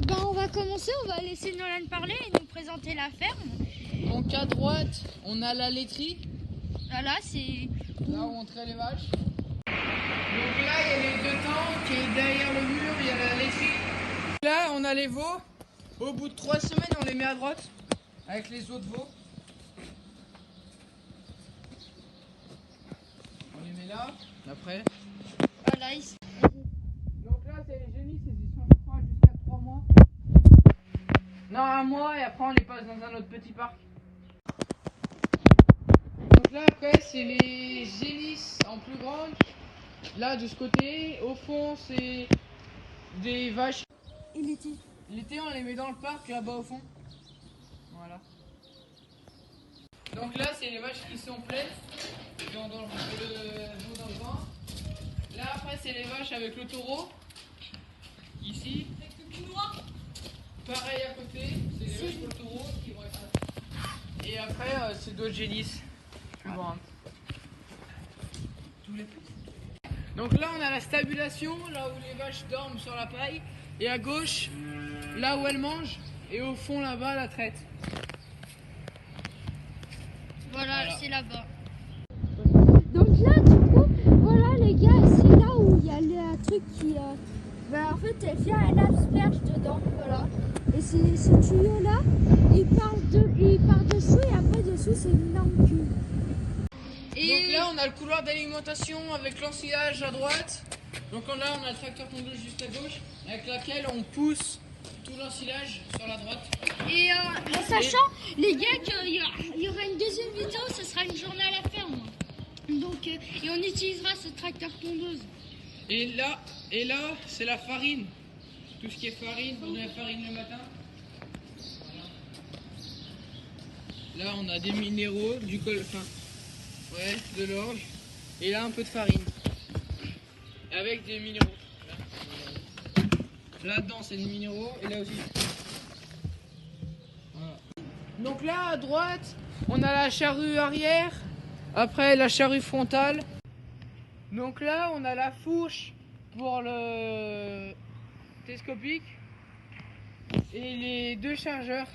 On va commencer, on va laisser Nolan parler et nous présenter la ferme. Donc à droite, on a la laiterie. Voilà, c'est là où on traite les vaches. Donc là, il y a les deux tanks et derrière le mur, il y a la laiterie. Là, on a les veaux. Au bout de 3 semaines, on les met à droite avec les autres veaux. On les met là, après. Voilà, ici. Donc là, c'est les génisses, ils sont, je crois, jusqu'à 3 mois. Non, 1 mois, et après on les passe dans un autre petit parc. Donc là, après, c'est les génisses en plus grande. Là, de ce côté, au fond, c'est des vaches. Et l'été. L'été, on les met dans le parc, là-bas au fond. Voilà. Donc là, c'est les vaches qui sont pleines. Dans le ventre. Là, après, c'est les vaches avec le taureau. Ici. Avec le cul noir. Pareil à côté, c'est les vaches pour le taureau qui vont être là. Et après, c'est d'autres génisses. Plus grandes. Donc là, on a la stabulation, là où les vaches dorment sur la paille. Et à gauche, là où elles mangent. Et au fond, là-bas, la traite. Voilà. C'est là-bas. Donc là, du coup, voilà les gars, c'est là où il y a le truc qui... en fait, elle vient, elle asperge dedans, voilà. Et c'est ce tuyau-là, il part dessous et après dessous, c'est une énorme cuve. Donc là, on a le couloir d'alimentation avec l'ensilage à droite. Donc là, on a le tracteur tondeuse juste à gauche, avec laquelle on pousse tout l'ensilage sur la droite. Et en sachant, les gars, qu'il y aura une deuxième vidéo, ce sera une journée à la ferme. Donc, et on utilisera ce tracteur tondeuse. Et là, c'est la farine. Tout ce qui est farine, on a la farine le matin. Voilà. Là, on a des minéraux, du colfin, de l'orge. Et là, un peu de farine. Avec des minéraux. Là-dedans, c'est des minéraux. Et là aussi. Voilà. Donc là, à droite, on a la charrue arrière. Après, la charrue frontale. Donc là, on a la fourche pour le télescopique et les 2 chargeurs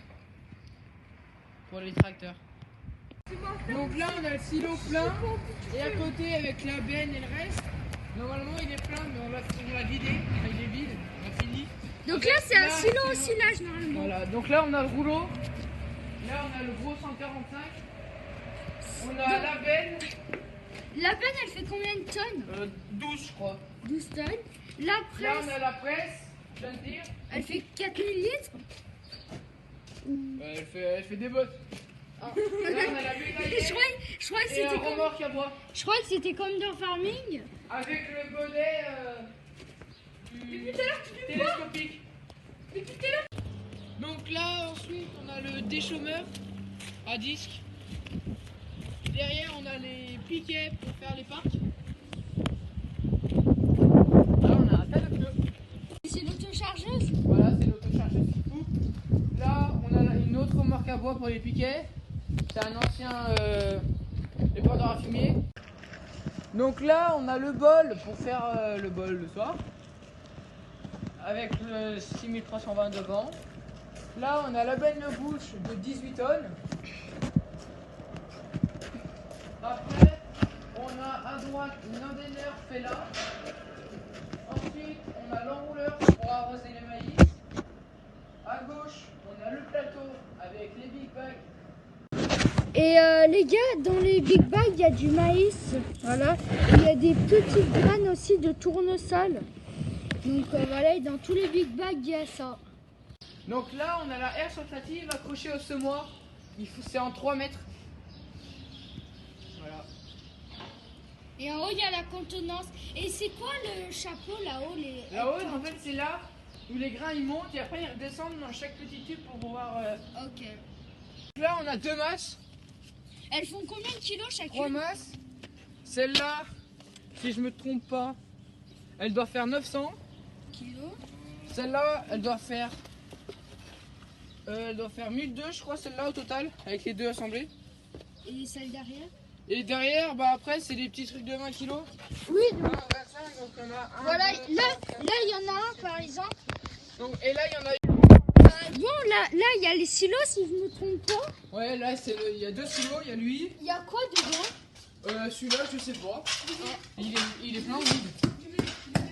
pour les tracteurs. Donc là, on a le silo plein et à côté avec la benne et le reste. Normalement, il est plein, mais on l'a vidé. Enfin, il est vide, on a fini. Donc là, c'est un silo au silage normalement. Voilà, donc là, on a le rouleau. Là, on a le gros 145. On a la benne. La benne, elle fait combien de tonnes 12, je crois. 12 tonnes. La Là, presse, on a la presse, je viens de dire. elle fait 4000 litres. Elle fait des bottes. Là, on a la bétaillère Je crois que et c'était un comme... remorque à bois. Je crois que c'était comme dans Farming. Avec le bonnet télescopique. Donc là, ensuite, on a le déchômeur à disque. Derrière, on a les piquets pour faire les parcs. Là, on a un tas de pneus. C'est l'autochargeuse. Voilà, c'est l'autochargeuse qui coupe. Là, on a une autre remorque à bois pour les piquets. C'est un ancien épandeur à fumier. Donc là, on a le bol pour faire le bol le soir. Avec le 6320 devant. Là, on a la benne de bouche de 18 tonnes. Après, on a à droite une indéneur fait là. Ensuite, on a l'enrouleur pour arroser les maïs. À gauche, on a le plateau avec les big bags. Et les gars, dans les big bags, il y a du maïs, voilà. Et il y a des petites graines aussi de tournesol. Donc voilà, et dans tous les big bags, il y a ça. Donc là, on a la herse rotative accrochée au semoir. C'est en 3 mètres. Voilà. Et en haut, il y a la contenance. Et c'est quoi le chapeau là-haut Là-haut, en fait, c'est là où les grains ils montent et après ils redescendent dans chaque petit tube pour pouvoir. Ok. Là, on a 2 masses. Elles font combien de kilos chacune 3 masses. Celle-là, si je me trompe pas, elle doit faire 900 kilos. Celle-là, elle doit faire 1002, je crois, celle-là au total, avec les deux assemblés. Et celle derrière Et derrière, bah après, c'est des petits trucs de 20 kilos. Oui, 1, 25, donc on a un. Voilà, deux, là, trois, il y en a un par exemple. Donc, et là, il y en a une. là, il y a les silos, si je me trompe pas. Ouais, là, il y a 2 silos, il y a lui. Il y a quoi dedans? Celui-là, je sais pas. Il est plein vide.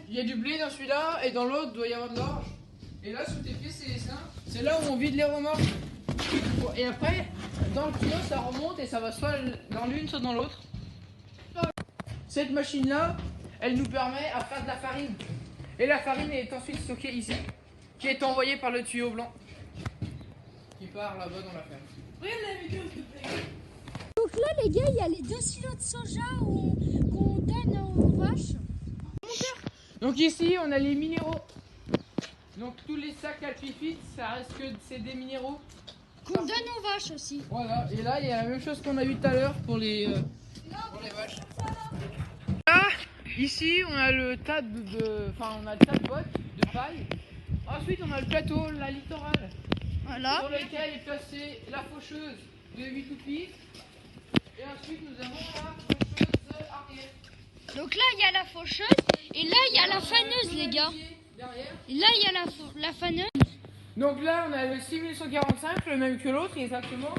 Il y a du blé dans celui-là, et dans l'autre, doit y avoir de l'orge. Et là, sous tes pieds, c'est les seins. C'est là où on vide les remorques. Et après, dans le tuyau, ça remonte et ça va soit dans l'une, soit dans l'autre. Cette machine-là, elle nous permet à faire de la farine. Et la farine est ensuite stockée ici, qui est envoyée par le tuyau blanc, qui part là-bas dans la ferme. Donc là, les gars, il y a les 2 silos de soja qu'on donne aux vaches. Donc ici, on a les minéraux. Donc tous les sacs Alpifit, ça reste que c'est des minéraux. Qu'on donne aux vaches aussi. Voilà, et là, il y a la même chose qu'on a vu tout à l'heure pour les vaches. Là, ici, on a le tas on a le tas de bottes de paille. Ensuite, on a le plateau, la littorale, Voilà. sur lequel est placée la faucheuse de 8 toupis. Et ensuite, nous avons la faucheuse arrière. Donc là, il y a la faucheuse et là, il y a la faneuse, les gars. Derrière. Et là, il y a la faneuse. Donc là, on a le 6145, le même que l'autre exactement.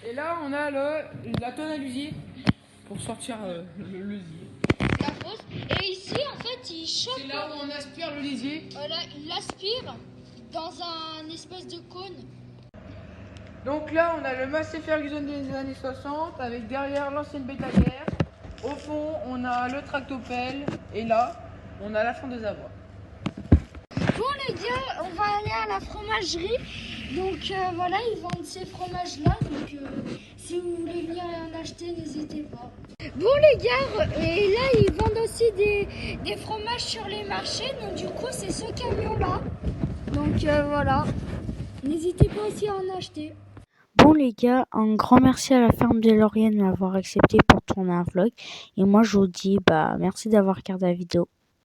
Et là, on a la tonne à l'usier pour sortir le lisier. La fausse. Et ici, en fait, il chope. C'est là où on aspire le lisier. Voilà, il l'aspire dans un espèce de cône. Donc là, on a le Massey Ferguson des années 60 avec derrière l'ancienne bétaillère. Au fond, on a le tractopelle et là, on a la chanteuse à bois. Bon les gars, on va aller à la fromagerie. Donc voilà, ils vendent ces fromages-là. Donc si vous voulez venir en acheter, n'hésitez pas. Bon les gars, et là ils vendent aussi des fromages sur les marchés. Donc du coup, c'est ce camion-là. Donc voilà, n'hésitez pas aussi à en acheter. Bon les gars, un grand merci à la ferme des Lauriennes de m'avoir accepté pour tourner un vlog. Et moi je vous dis merci d'avoir regardé la vidéo.